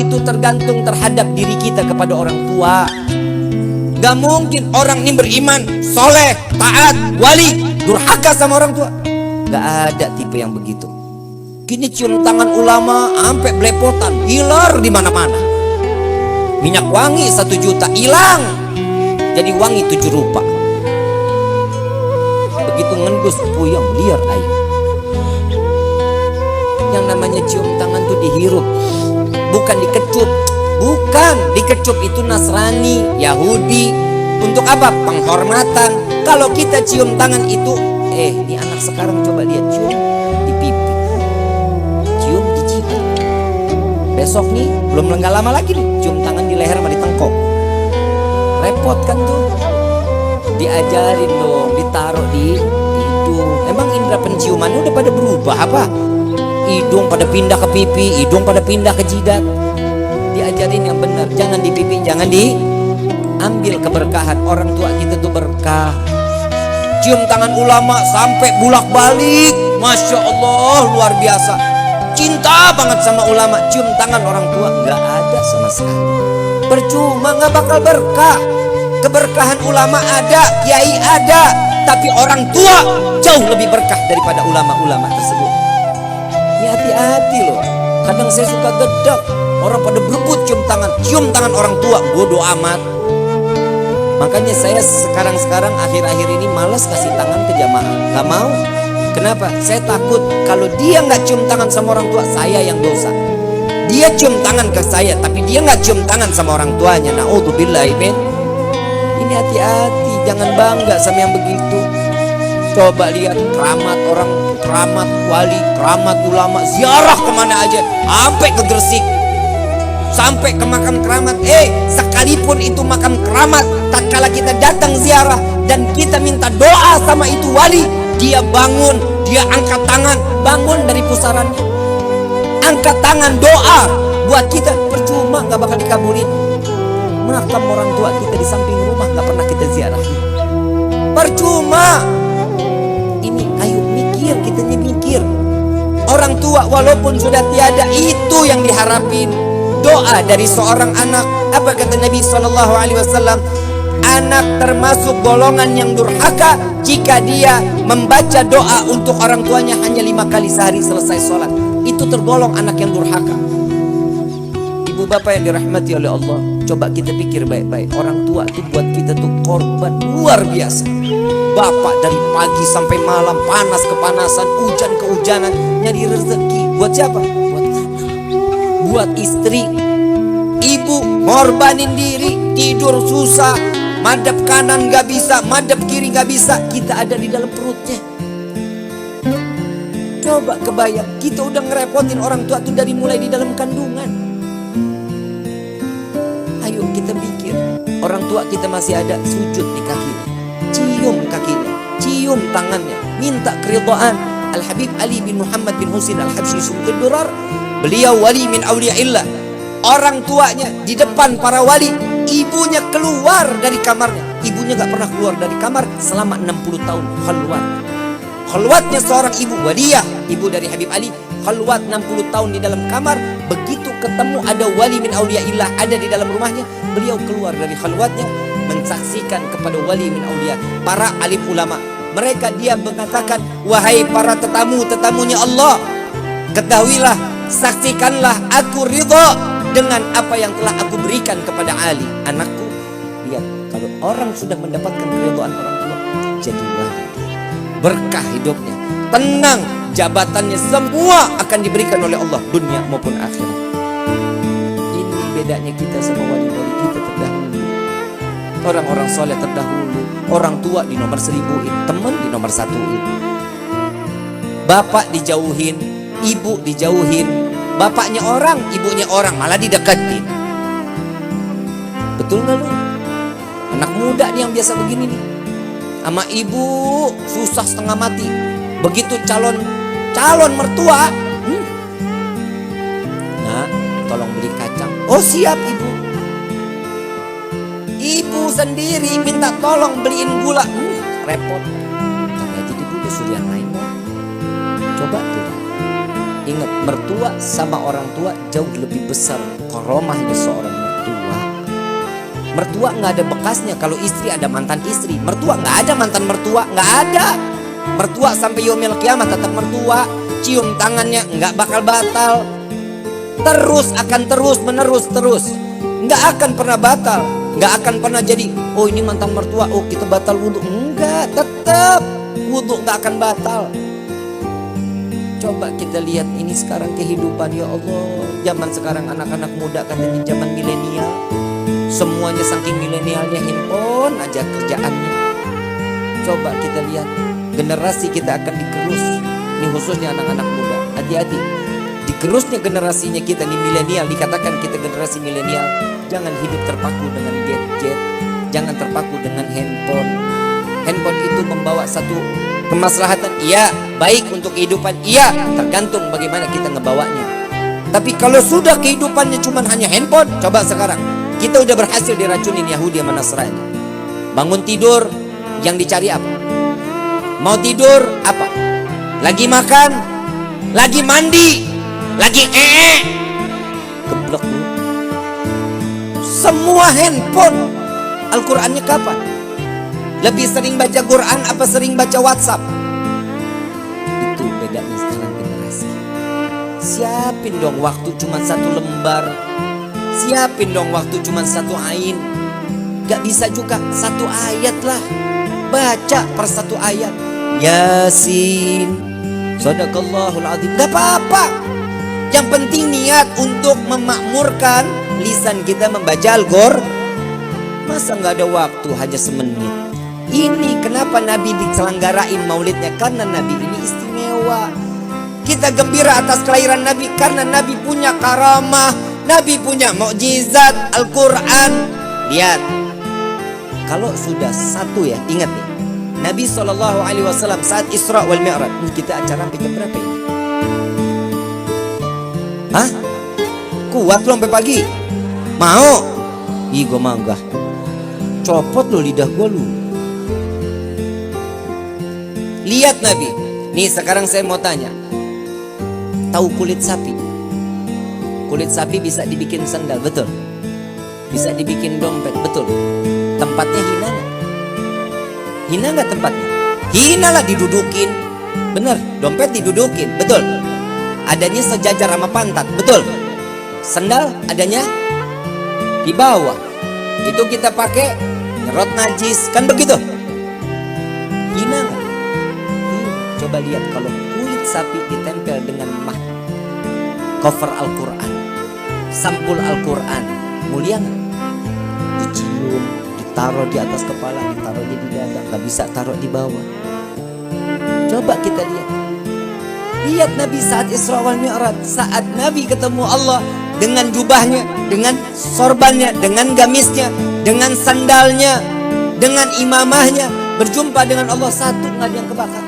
itu tergantung terhadap diri kita kepada orang tua. Gak mungkin orang ini beriman, soleh, taat, wali, durhaka sama orang tua. Gak ada tipe yang begitu. Kini cium tangan ulama sampai belepotan, hilar di mana-mana. Minyak wangi 1 juta hilang, jadi wangi 7 rupa. Begitu ngendus puyeng liar air. Yang namanya cium tangan tuh dihirup, bukan dikecup. Bukan, dikecup itu Nasrani, Yahudi. Untuk apa? Penghormatan. Kalau kita cium tangan itu, ini anak sekarang coba lihat cium di pipi, cium di jidat. Besok nih, belum nggak lama lagi nih, cium tangan di leher sama di tengkok. Repot kan tuh. Diajarin dong, ditaruh di hidung. Emang indera penciumannya udah pada berubah apa? Hidung pada pindah ke pipi, hidung pada pindah ke jidat. Diajarin yang benar, jangan di pipi, jangan diambil keberkahan. Orang tua kita tuh berkah. Cium tangan ulama sampai bulak balik, Masya Allah, luar biasa. Cinta banget sama ulama. Cium tangan orang tua nggak ada sama sekali. Percuma, nggak bakal berkah. Keberkahan ulama ada, kiai ada, tapi orang tua jauh lebih berkah daripada ulama-ulama tersebut. Ya hati-hati loh. Kadang saya suka gedek, orang pada berebut cium tangan orang tua, bodoh amat. Makanya saya sekarang akhir-akhir ini malas kasih tangan ke jamaah, nggak mau. Kenapa? Saya takut kalau dia nggak cium tangan sama orang tua, saya yang dosa. Dia cium tangan ke saya, tapi dia nggak cium tangan sama orang tuanya. Naudzubillah, men. Ini hati-hati, jangan bangga sama yang begitu. Coba lihat keramat orang, keramat wali, keramat ulama, ziarah kemana aja, sampai ke Gresik, sampai ke makam keramat. Sekalipun itu makam keramat, tatkala kita datang ziarah dan kita minta doa sama itu wali, dia bangun, dia angkat tangan, bangun dari pusarannya, angkat tangan doa buat kita. Percuma, nggak bakal dikabulin. Makam orang tua kita di samping rumah nggak pernah kita ziarah, percuma. Ini ayo mikir, kita mikir. Orang tua walaupun sudah tiada, itu yang diharapin. Doa dari seorang anak. Apa kata Nabi SAW? Anak termasuk golongan yang durhaka jika dia membaca doa untuk orang tuanya hanya 5 kali sehari selesai sholat. Itu tergolong anak yang durhaka. Ibu bapak yang dirahmati oleh Allah, coba kita pikir baik-baik. Orang tua itu buat kita tuh korban luar biasa. Bapak dari pagi sampai malam, panas kepanasan, hujan kehujanan, nyari rezeki. Buat siapa? Buat anak, buat istri. Ibu ngorbanin diri, tidur susah, madep kanan gak bisa, madep kiri gak bisa. Kita ada di dalam perutnya. Coba kebayang, kita udah ngerepotin orang tua tuh dari mulai di dalam kandungan. Ayo kita pikir, orang tua kita masih ada, sujud di kakinya, cium kakinya, cium tangannya, minta keridhaan. Al-Habib Ali bin Muhammad bin Husin Al-Habsyi Sumtul Durar, beliau wali min awliyaillah. Orang tuanya di depan para wali, ibunya keluar dari kamarnya. Ibunya gak pernah keluar dari kamar selama 60 tahun khalwat. Khalwatnya seorang ibu waliyah, ibu dari Habib Ali, khalwat 60 tahun di dalam kamar. Begitu ketemu ada wali min awliyaillah ada di dalam rumahnya, beliau keluar dari khalwatnya mensaksikan kepada wali min awliya, para alim ulama. Mereka dia mengatakan, wahai para tetamunya Allah, ketahuilah, saksikanlah aku ridha dengan apa yang telah aku berikan kepada Ali anakku. Lihat, kalau orang sudah mendapatkan keridhaan orang tua, jadi wali, berkah hidupnya, tenang, jabatannya semua akan diberikan oleh Allah, dunia maupun akhirat. Ini bedanya kita sama wali-wali kita terdahulu. Orang-orang soleh terdahulu, orang tua di nomor 1000-in, teman di nomor 1-in. Bapak dijauhin, ibu dijauhin. Bapaknya orang, ibunya orang, malah dideketin. Betul gak lu? Anak muda nih yang biasa begini nih, sama ibu susah setengah mati. Begitu calon mertua, nah tolong beli kacang. Oh siap ibu. Ibu sendiri minta tolong beliin gula, repot. Tapi aja ibu udah suruh yang lain. Coba tuh, ingat Mertua sama orang tua jauh lebih besar karomahnya seorang mertua. Mertua nggak ada bekasnya. Kalau istri ada mantan istri, mertua nggak ada mantan mertua, nggak ada. Mertua sampai yaumil kiamat tetap mertua. Cium tangannya nggak bakal batal. Terus akan terus menerus terus. Nggak akan pernah batal. Nggak akan pernah jadi, oh ini mantan mertua, oh kita batal wudhu. Enggak, tetap wudhu nggak akan batal. Coba kita lihat ini sekarang kehidupan, ya Allah. Zaman sekarang anak-anak muda katanya zaman milenial. Semuanya saking milenialnya handphone aja kerjaannya. Coba kita lihat, generasi kita akan dikerus. Ini khususnya anak-anak muda, hati-hati. Dikerusnya generasinya kita nih milenial, dikatakan kita generasi milenial. Jangan hidup terpaku dengan gadget, jangan terpaku dengan handphone. Handphone itu membawa satu kemaslahatan, iya, baik untuk kehidupan, iya, tergantung bagaimana kita ngebawanya. Tapi kalau sudah kehidupannya cuma hanya handphone, coba sekarang kita udah berhasil diracunin Yahudi sama Nasrani. Bangun tidur, yang dicari apa? Mau tidur apa? Lagi makan, lagi mandi, lagi keblok lu. Semua handphone. Al-Qur'annya kapan? Lebih sering baca Quran apa sering baca WhatsApp? Itu bedanya sekarang generasi. Siapin dong waktu cuma satu lembar. Siapin dong waktu cuma satu ain. Gak bisa juga satu ayat lah. Baca per satu ayat. Yasin, Sadaqallahul Azim. Gak apa-apa. Yang penting niat untuk memakmurkan lisan kita membaca Al-Qur'an. Masa gak ada waktu hanya semenit? Ini kenapa Nabi diselenggarain maulidnya? Karena Nabi ini istimewa. Kita gembira atas kelahiran Nabi karena Nabi punya karamah, Nabi punya mukjizat Al-Quran. Lihat, kalau sudah satu ya, ingat nih, Nabi SAW saat Isra wal Mi'raj. Ini kita acara sampai jam berapa ini? Hah? Kuat lo sampai pagi? Mau? Ih, gue mau enggak. Copot lo lidah gue lu. Lihat Nabi. Nih sekarang saya mau tanya. Tahu kulit sapi? Kulit sapi bisa dibikin sandal, betul? Bisa dibikin dompet, betul? Tempatnya hina gak? Hina gak tempatnya? Hina lah, didudukin. Bener, dompet didudukin, betul? Adanya sejajar sama pantat, betul? Sandal adanya di bawah. Itu kita pakai nyerot najis, kan begitu? Hina gak? Coba lihat kalau kulit sapi ditempel dengan cover Al-Quran, sampul Al-Quran, mulia gak? Dicium, ditaruh di atas kepala, ditaruhnya di dada, gak bisa taruh di bawah. Coba kita lihat. Lihat Nabi saat Isra wal Mi'raj, saat Nabi ketemu Allah dengan jubahnya, dengan sorbannya, dengan gamisnya, dengan sandalnya, dengan imamahnya, berjumpa dengan Allah, satu nggak ada yang kebakar.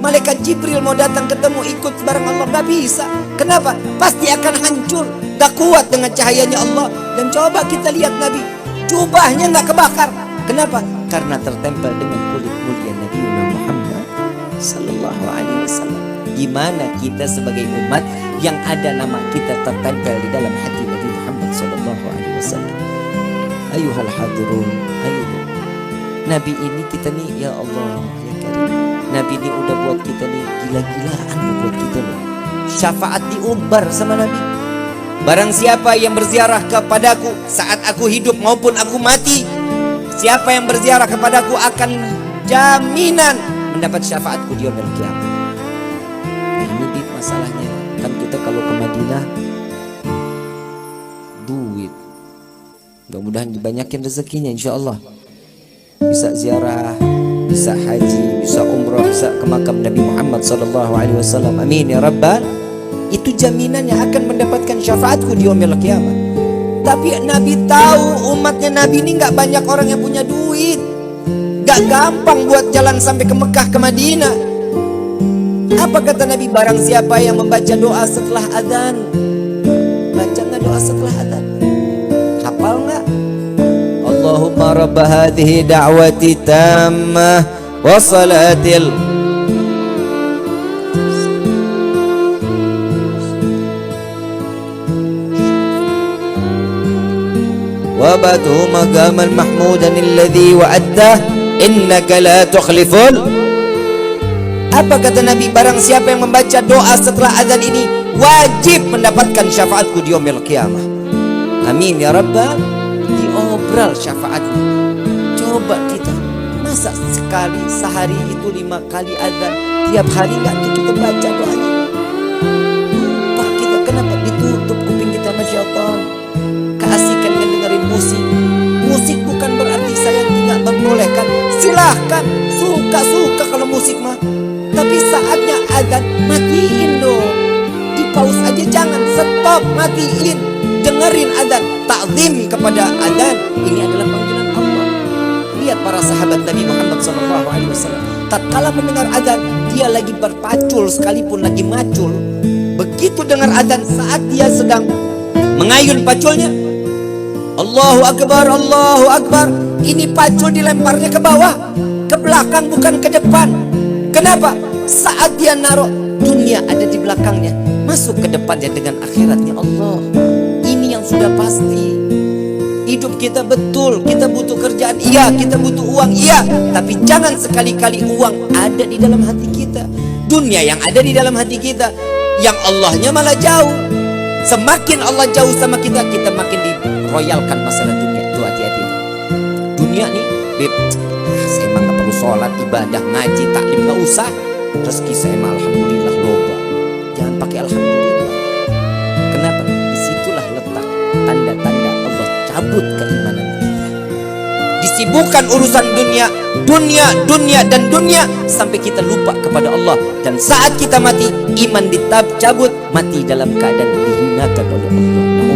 Malaikat Jibril mau datang ketemu ikut bareng Allah, gak bisa. Kenapa? Pasti akan hancur, gak kuat dengan cahayanya Allah. Dan coba kita lihat Nabi, jubahnya gak kebakar. Kenapa? Karena tertempel dengan kulit mulia Nabi Muhammad Sallallahu Alaihi Wasallam. Gimana kita sebagai umat yang ada nama kita tertempel di dalam hati Nabi Muhammad Sallallahu Alaihi Wasallam? Ayuhal hadirun, ayo. Nabi ini kita nih, ya Allah, ya Karim. Nabi ini udah buat kita nih gila-gilaan buat kita loh. Syafaat diumbar sama Nabi. Barang siapa yang berziarah kepadaku saat aku hidup maupun aku mati, siapa yang berziarah kepadaku akan jaminan mendapat syafaatku di yaumil kiamat. Nah, ini bit masalahnya. Kan kita kalau ke Madinah duit. Mudah-mudahan dibanyakin rezekinya insyaallah. Bisa ziarah, bisa haji, bisa umrah, bisa ke makam Nabi Muhammad SAW. Amin ya Rabbal. Itu jaminan yang akan mendapatkan syafaatku di yaumil kiamat. Tapi Nabi tahu umatnya Nabi ini gak banyak orang yang punya duit, gak gampang buat jalan sampai ke Mekah, ke Madinah. Apa kata Nabi? Barang siapa yang membaca doa setelah adzan. Baca gak doa setelah adzan? Hafal gak? Allahumma rabba hadhihi da'wati tammah wa salatil وابعثه مقاما محمودا الذي وعدته إنك لا تخلف. Apa kata Nabi? Barang siapa yang membaca doa setelah azan ini wajib mendapatkan syafaatku di yaumil qiyamah. Amin ya rabbal. Diobral syafaatnya. Coba kita, masa sekali sehari itu 5 kali azan, tiap hari nggak tuh kita baca doanya? Lupa kita, kenapa ditutup kuping kita sama syaitan? Keasikan dengan dengerin musik. Musik bukan berarti saya tidak membolehkan. Silahkan, suka-suka kalau musik mah. Tapi saatnya azan, matiin dong. Di pause aja, jangan stop, matiin. Dengerin azan, takzim kepada azan. Ini adalah panggilan Allah. Lihat para sahabat Nabi Muhammad SAW. Tatkala mendengar azan, dia lagi berpacul sekalipun lagi macul. Begitu dengar azan, saat dia sedang mengayun paculnya, Allahu Akbar, Allahu Akbar. Ini pacul dilemparnya ke bawah, ke belakang bukan ke depan. Kenapa? Saat dia naruh, dunia ada di belakangnya, masuk ke depannya dengan akhiratnya. Allah, ini yang sudah pasti. Hidup kita betul, kita butuh kerjaan, iya, kita butuh uang, iya. Tapi jangan sekali-kali uang ada di dalam hati kita, dunia yang ada di dalam hati kita, yang Allahnya malah jauh. Semakin Allah jauh sama kita, kita makin diroyalkan masalah dunia. Tuh hati-hati. Dunia nih, Beb, saya emang gak perlu sholat, ibadah, ngaji, taklim, gak usah. Rezeki saya mah alhamdulillah loba. Jangan pakai alhamdulillah. Kenapa? Disitulah letak tanda-tanda Allah cabut keimanan kita. Disibukkan urusan dunia, dunia, dunia, dan dunia, sampai kita lupa kepada Allah. Dan saat kita mati, iman dicabut, mati dalam keadaan dihinakan oleh Allah.